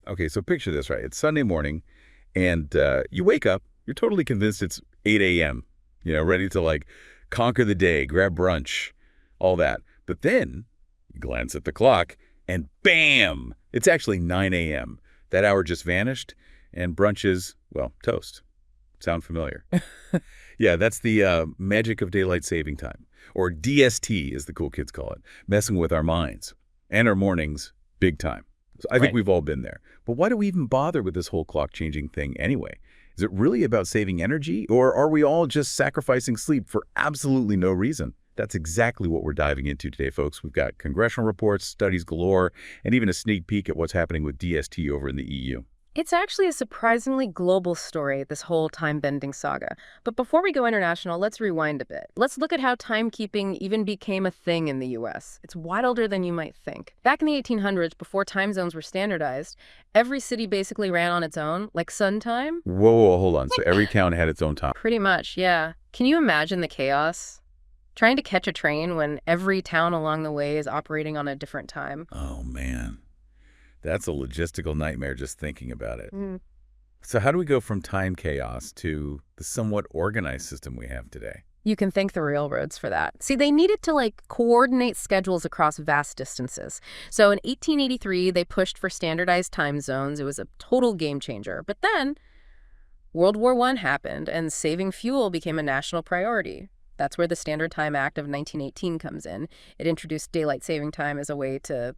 Okay, so picture this, right? It's Sunday morning, and you wake up. You're totally convinced it's 8 a.m., ready to, conquer the day, grab brunch, all that. But then you glance at the clock, and bam! It's actually 9 a.m. That hour just vanished, and brunch is, well, toast. Sound familiar? Yeah, that's the magic of daylight saving time, or DST, as the cool kids call it, messing with our minds and our mornings big time. So I think Right. we've all been there. But why do we even bother with this whole clock-changing thing anyway? Is it really about saving energy, or are we all just sacrificing sleep for absolutely no reason? That's exactly what we're diving into today, folks. We've got congressional reports, studies galore, and even a sneak peek at what's happening with DST over in the EU. It's actually a surprisingly global story, this whole time-bending saga. But before we go international, let's rewind a bit. Let's look at how timekeeping even became a thing in the US. It's wilder than you might think. Back in the 1800s, before time zones were standardized, every city basically ran on its own, like sun time. Whoa, hold on. So every town had its own time. Pretty much, yeah. Can you imagine the chaos? Trying to catch a train when every town along the way is operating on a different time. Oh, man. That's a logistical nightmare just thinking about it. Mm. So how do we go from time chaos to the somewhat organized system we have today? You can thank the railroads for that. See, they needed to coordinate schedules across vast distances. So in 1883, they pushed for standardized time zones. It was a total game changer. But then World War I happened and saving fuel became a national priority. That's where the Standard Time Act of 1918 comes in. It introduced daylight saving time as a way to,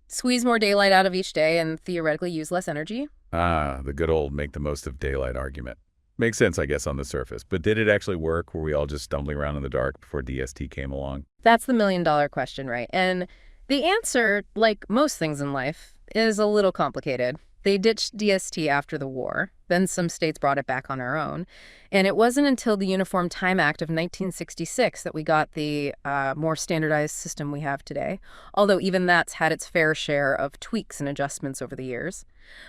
squeeze more daylight out of each day and theoretically use less energy. Ah, the good old make the most of daylight argument. Makes sense, I guess, on the surface. But did it actually work? Were we all just stumbling around in the dark before DST came along? That's the million-dollar question, right? And the answer, like most things in life, is a little complicated. They ditched DST after the war. Then some states brought it back on our own. And it wasn't until the Uniform Time Act of 1966 that we got the more standardized system we have today, although even that's had its fair share of tweaks and adjustments over the years.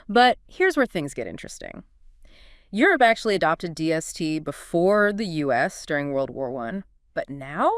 But here's where things get interesting. Europe actually adopted DST before the U.S. during World War I, but now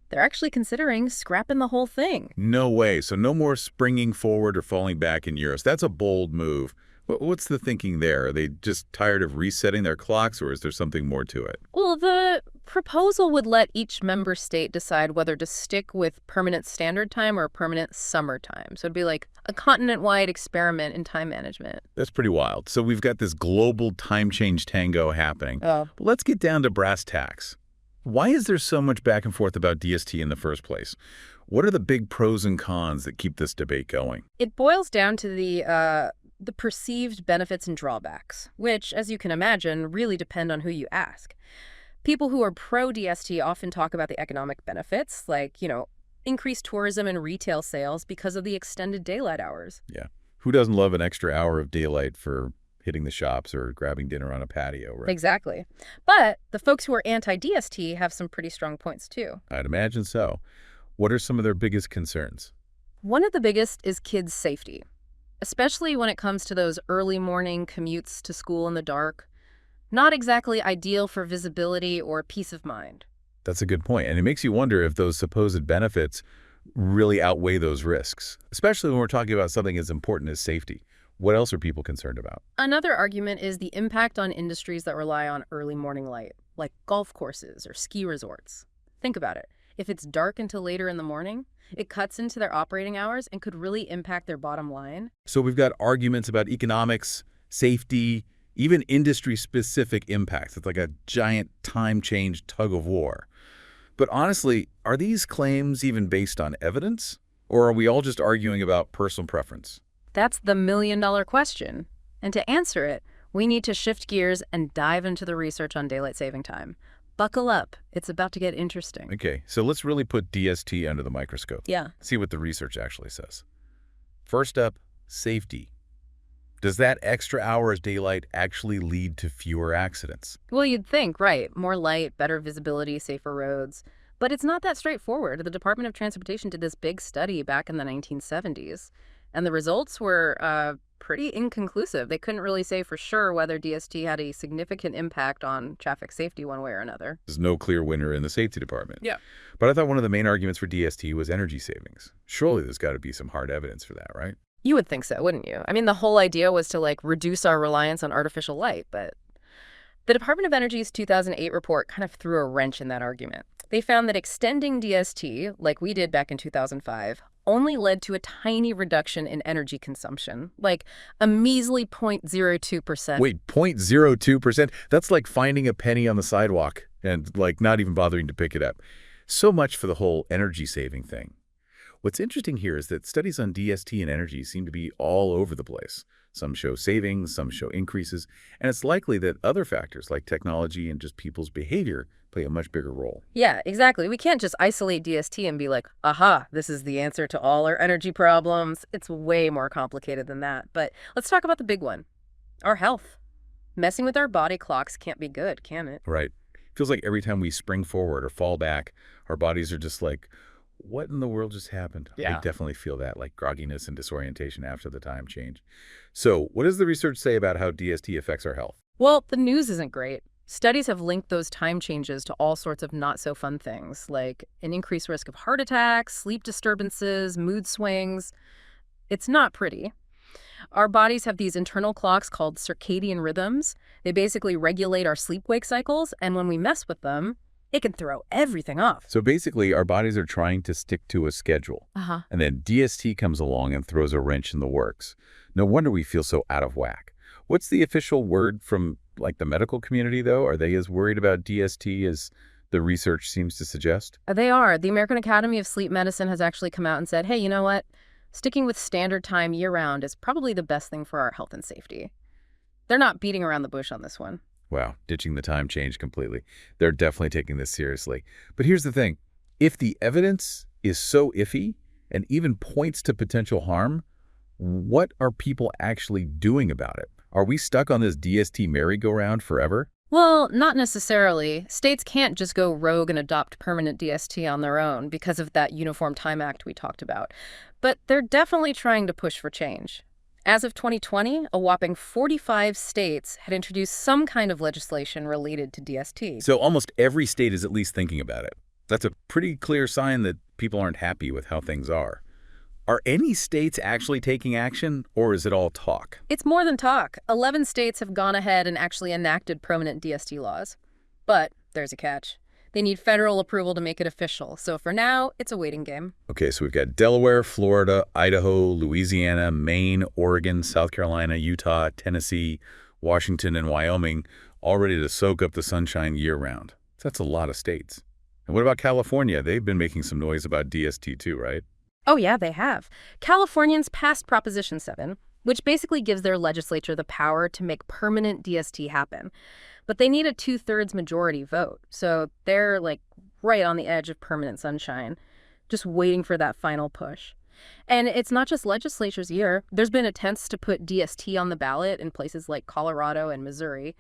they're actually considering scrapping the whole thing. No way. So no more springing forward or falling back in years. That's a bold move. What's the thinking there? Are they just tired of resetting their clocks, or is there something more to it? Well, the proposal would let each member state decide whether to stick with permanent standard time or permanent summer time. So it'd be like a continent-wide experiment in time management. That's pretty wild. So we've got this global time change tango happening. Oh. But let's get down to brass tacks. Why is there so much back and forth about DST in the first place? What are the big pros and cons that keep this debate going? It boils down to the perceived benefits and drawbacks, which, as you can imagine, really depend on who you ask. People who are pro-DST often talk about the economic benefits, like, increased tourism and retail sales because of the extended daylight hours. Yeah. Who doesn't love an extra hour of daylight for hitting the shops or grabbing dinner on a patio, right? Exactly. But the folks who are anti-DST have some pretty strong points, too. I'd imagine so. What are some of their biggest concerns? One of the biggest is kids' safety, especially when it comes to those early morning commutes to school in the dark. Not exactly ideal for visibility or peace of mind. That's a good point. And it makes you wonder if those supposed benefits really outweigh those risks, especially when we're talking about something as important as safety. What else are people concerned about? Another argument is the impact on industries that rely on early morning light, like golf courses or ski resorts. Think about it. If it's dark until later in the morning, it cuts into their operating hours and could really impact their bottom line. So we've got arguments about economics, safety, even industry-specific impacts. It's like a giant time change tug of war. But honestly, are these claims even based on evidence? Or are we all just arguing about personal preference? That's the million-dollar question. And to answer it, we need to shift gears and dive into the research on daylight saving time. Buckle up. It's about to get interesting. Okay, so let's really put DST under the microscope. Yeah. See what the research actually says. First up, safety. Does that extra hour of daylight actually lead to fewer accidents? Well, you'd think, right. More light, better visibility, safer roads. But it's not that straightforward. The Department of Transportation did this big study back in the 1970s. And the results were pretty inconclusive. They couldn't really say for sure whether DST had a significant impact on traffic safety one way or another. There's no clear winner in the safety department. Yeah. But I thought one of the main arguments for DST was energy savings. Surely there's got to be some hard evidence for that, right? You would think so, wouldn't you? I mean, the whole idea was to, like, reduce our reliance on artificial light, but the Department of Energy's 2008 report kind of threw a wrench in that argument. They found that extending DST, like we did back in 2005, only led to a tiny reduction in energy consumption, like a measly 0.02%. Wait, 0.02%? That's like finding a penny on the sidewalk and, like, not even bothering to pick it up. So much for the whole energy-saving thing. What's interesting here is that studies on DST and energy seem to be all over the place. Some show savings, some show increases, and it's likely that other factors like technology and just people's behavior play a much bigger role. Yeah, exactly. We can't just isolate DST and be like, aha, this is the answer to all our energy problems. It's way more complicated than that. But let's talk about the big one, our health. Messing with our body clocks can't be good, can it? Right. Feels like every time we spring forward or fall back, our bodies are just like, what in the world just happened? Yeah. I definitely feel that, like grogginess and disorientation after the time change. So what does the research say about how DST affects our health? Well, the news isn't great. Studies have linked those time changes to all sorts of not-so-fun things, like an increased risk of heart attacks, sleep disturbances, mood swings. It's not pretty. Our bodies have these internal clocks called circadian rhythms. They basically regulate our sleep-wake cycles, and when we mess with them, it can throw everything off. So basically, our bodies are trying to stick to a schedule. And then DST comes along and throws a wrench in the works. No wonder we feel so out of whack. What's the official word from, like, the medical community, though? Are they as worried about DST as the research seems to suggest? They are. The American Academy of Sleep Medicine has actually come out and said, hey, you know what? Sticking with standard time year-round is probably the best thing for our health and safety. They're not beating around the bush on this one. Wow, ditching the time change completely. They're definitely taking this seriously. But here's the thing. If the evidence is so iffy and even points to potential harm, what are people actually doing about it? Are we stuck on this DST merry-go-round forever? Well, not necessarily. States can't just go rogue and adopt permanent DST on their own because of that Uniform Time Act we talked about. But they're definitely trying to push for change. As of 2020, a whopping 45 states had introduced some kind of legislation related to DST. So almost every state is at least thinking about it. That's a pretty clear sign that people aren't happy with how things are. Are any states actually taking action, or is it all talk? It's more than talk. 11 states have gone ahead and actually enacted permanent DST laws. But there's a catch. They need federal approval to make it official. So for now, it's a waiting game. Okay, so we've got Delaware, Florida, Idaho, Louisiana, Maine, Oregon, South Carolina, Utah, Tennessee, Washington, and Wyoming all ready to soak up the sunshine year-round. That's a lot of states. And what about California? They've been making some noise about DST too, right? Oh yeah, they have. Californians passed Proposition 7, which basically gives their legislature the power to make permanent DST happen. But they need a 2/3 majority vote, so they're, like, right on the edge of permanent sunshine, just waiting for that final push. And it's not just legislature's year. There's been attempts to put DST on the ballot in places like Colorado and Missouri,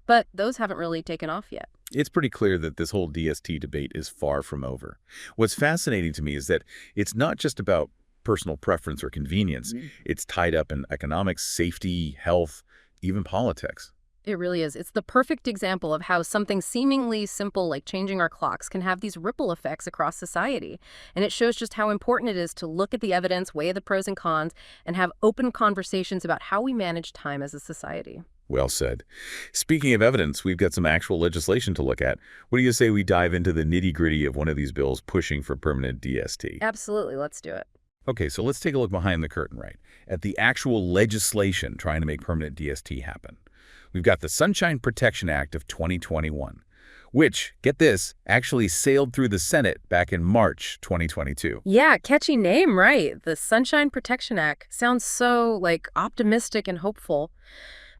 but those haven't really taken off yet. It's pretty clear that this whole DST debate is far from over. What's fascinating to me is that it's not just about personal preference or convenience. It's tied up in economics, safety, health, even politics. It really is. It's the perfect example of how something seemingly simple like changing our clocks can have these ripple effects across society. And it shows just how important it is to look at the evidence, weigh the pros and cons, and have open conversations about how we manage time as a society. Well said. Speaking of evidence, we've got some actual legislation to look at. What do you say we dive into the nitty-gritty of one of these bills pushing for permanent DST? Absolutely. Let's do it. Okay, so let's take a look behind the curtain, right, at the actual legislation trying to make permanent DST happen. We've got the Sunshine Protection Act of 2021, which, get this, actually sailed through the Senate back in March 2022. Yeah, catchy name, right? The Sunshine Protection Act sounds so, like, optimistic and hopeful.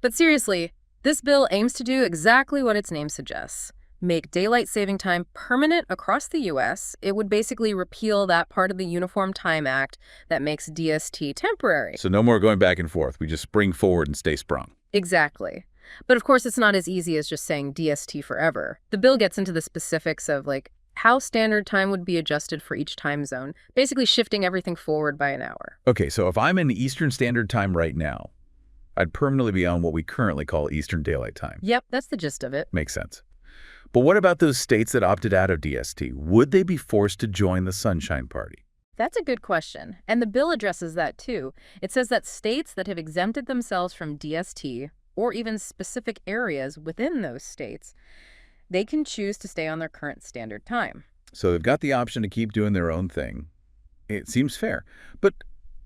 But seriously, this bill aims to do exactly what its name suggests. Make daylight saving time permanent across the U.S. It would basically repeal that part of the Uniform Time Act that makes DST temporary. So no more going back and forth. We just spring forward and stay sprung. Exactly. But of course, it's not as easy as just saying DST forever. The bill gets into the specifics of, like, how standard time would be adjusted for each time zone, basically shifting everything forward by an hour. Okay, so if I'm in Eastern Standard Time right now, I'd permanently be on what we currently call Eastern Daylight Time. Yep, that's the gist of it. Makes sense. But what about those states that opted out of DST? Would they be forced to join the Sunshine Party? That's a good question. And the bill addresses that too. It says that states that have exempted themselves from DST, or even specific areas within those states, they can choose to stay on their current standard time. So they've got the option to keep doing their own thing. It seems fair. But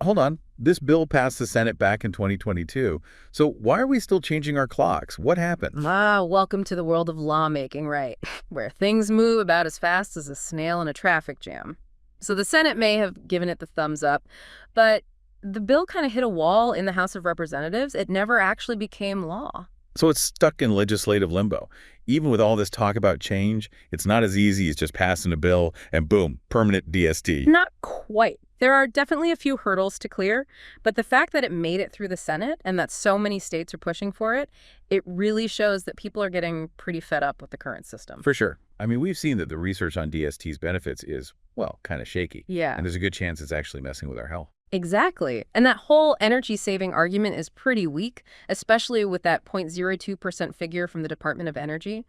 hold on. This bill passed the Senate back in 2022. So why are we still changing our clocks? What happened? Ah, welcome to the world of lawmaking, right? Where things move about as fast as a snail in a traffic jam. So the Senate may have given it the thumbs up, but the bill kind of hit a wall in the House of Representatives. It never actually became law. So it's stuck in legislative limbo. Even with all this talk about change, it's not as easy as just passing a bill and boom, permanent DST. Not quite. There are definitely a few hurdles to clear, but the fact that it made it through the Senate and that so many states are pushing for it, it really shows that people are getting pretty fed up with the current system. For sure. I mean, we've seen that the research on DST's benefits is, well, kind of shaky. Yeah. And there's a good chance it's actually messing with our health. Exactly. And that whole energy-saving argument is pretty weak, especially with that 0.02% figure from the Department of Energy.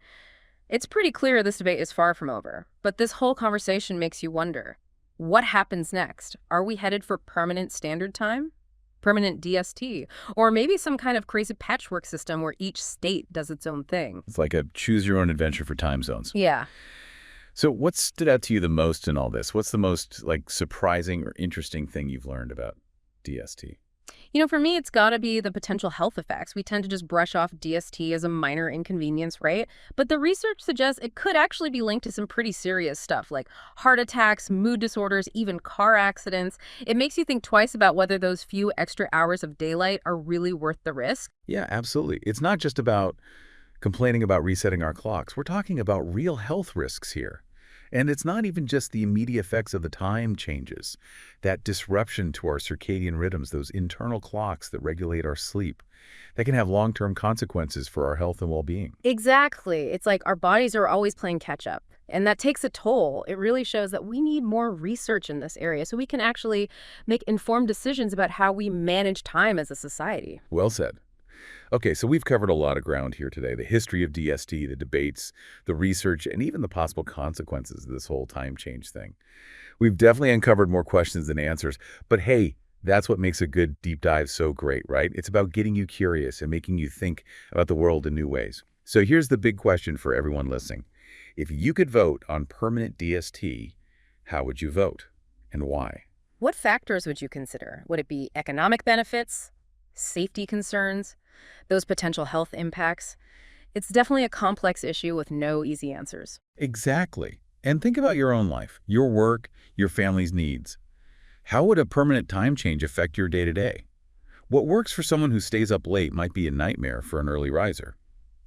It's pretty clear this debate is far from over, but this whole conversation makes you wonder, what happens next? Are we headed for permanent standard time? Permanent DST? Or maybe some kind of crazy patchwork system where each state does its own thing? It's like a choose-your-own-adventure for time zones. Yeah. So what stood out to you the most in all this? What's the most, surprising or interesting thing you've learned about DST? For me, it's got to be the potential health effects. We tend to just brush off DST as a minor inconvenience, right? But the research suggests it could actually be linked to some pretty serious stuff like heart attacks, mood disorders, even car accidents. It makes you think twice about whether those few extra hours of daylight are really worth the risk. Yeah, absolutely. It's not just about complaining about resetting our clocks. We're talking about real health risks here. And it's not even just the immediate effects of the time changes, that disruption to our circadian rhythms, those internal clocks that regulate our sleep. That can have long-term consequences for our health and well-being. Exactly. It's like our bodies are always playing catch up. And that takes a toll. It really shows that we need more research in this area so we can actually make informed decisions about how we manage time as a society. Well said. Okay, so we've covered a lot of ground here today. The history of DST, the debates, the research, and even the possible consequences of this whole time change thing. We've definitely uncovered more questions than answers. But hey, that's what makes a good deep dive so great, right? It's about getting you curious and making you think about the world in new ways. So here's the big question for everyone listening. If you could vote on permanent DST, how would you vote and why? What factors would you consider? Would it be economic benefits, safety concerns, those potential health impacts? It's definitely a complex issue with no easy answers. Exactly. And think about your own life, your work, your family's needs. How would a permanent time change affect your day-to-day? What works for someone who stays up late might be a nightmare for an early riser,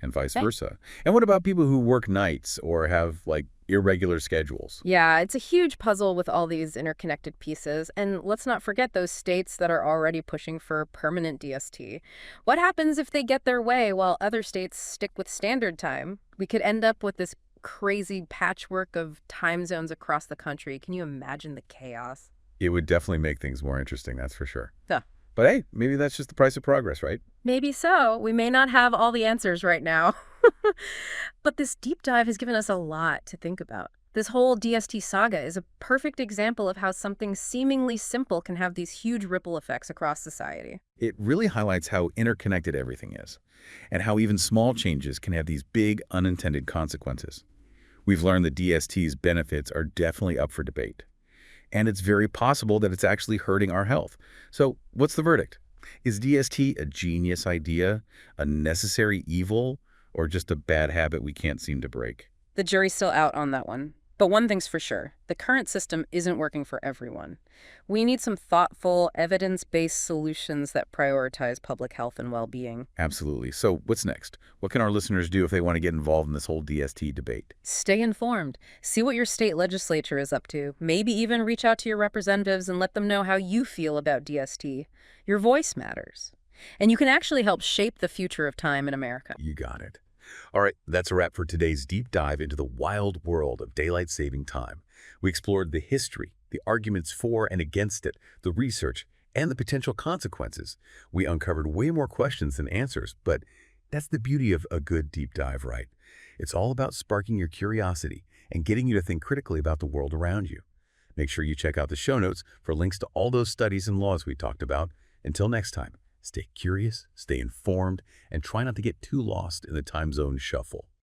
and vice versa. And what about people who work nights or have, irregular schedules? Yeah, it's a huge puzzle with all these interconnected pieces. And let's not forget those states that are already pushing for permanent DST. What happens if they get their way while other states stick with standard time? We could end up with this crazy patchwork of time zones across the country. Can you imagine the chaos? It would definitely make things more interesting, that's for sure. Yeah. But hey, maybe that's just the price of progress, right? Maybe so. We may not have all the answers right now. But this deep dive has given us a lot to think about. This whole DST saga is a perfect example of how something seemingly simple can have these huge ripple effects across society. It really highlights how interconnected everything is, and how even small changes can have these big unintended consequences. We've learned that DST's benefits are definitely up for debate. And it's very possible that it's actually hurting our health. So what's the verdict? Is DST a genius idea, a necessary evil, or just a bad habit we can't seem to break? The jury's still out on that one. But one thing's for sure, the current system isn't working for everyone. We need some thoughtful, evidence-based solutions that prioritize public health and well-being. Absolutely. So what's next? What can our listeners do if they want to get involved in this whole DST debate? Stay informed. See what your state legislature is up to. Maybe even reach out to your representatives and let them know how you feel about DST. Your voice matters. And you can actually help shape the future of time in America. You got it. All right, that's a wrap for today's deep dive into the wild world of daylight saving time. We explored the history, the arguments for and against it, the research, and the potential consequences. We uncovered way more questions than answers, but that's the beauty of a good deep dive, right? It's all about sparking your curiosity and getting you to think critically about the world around you. Make sure you check out the show notes for links to all those studies and laws we talked about. Until next time, stay curious, stay informed, and try not to get too lost in the time zone shuffle.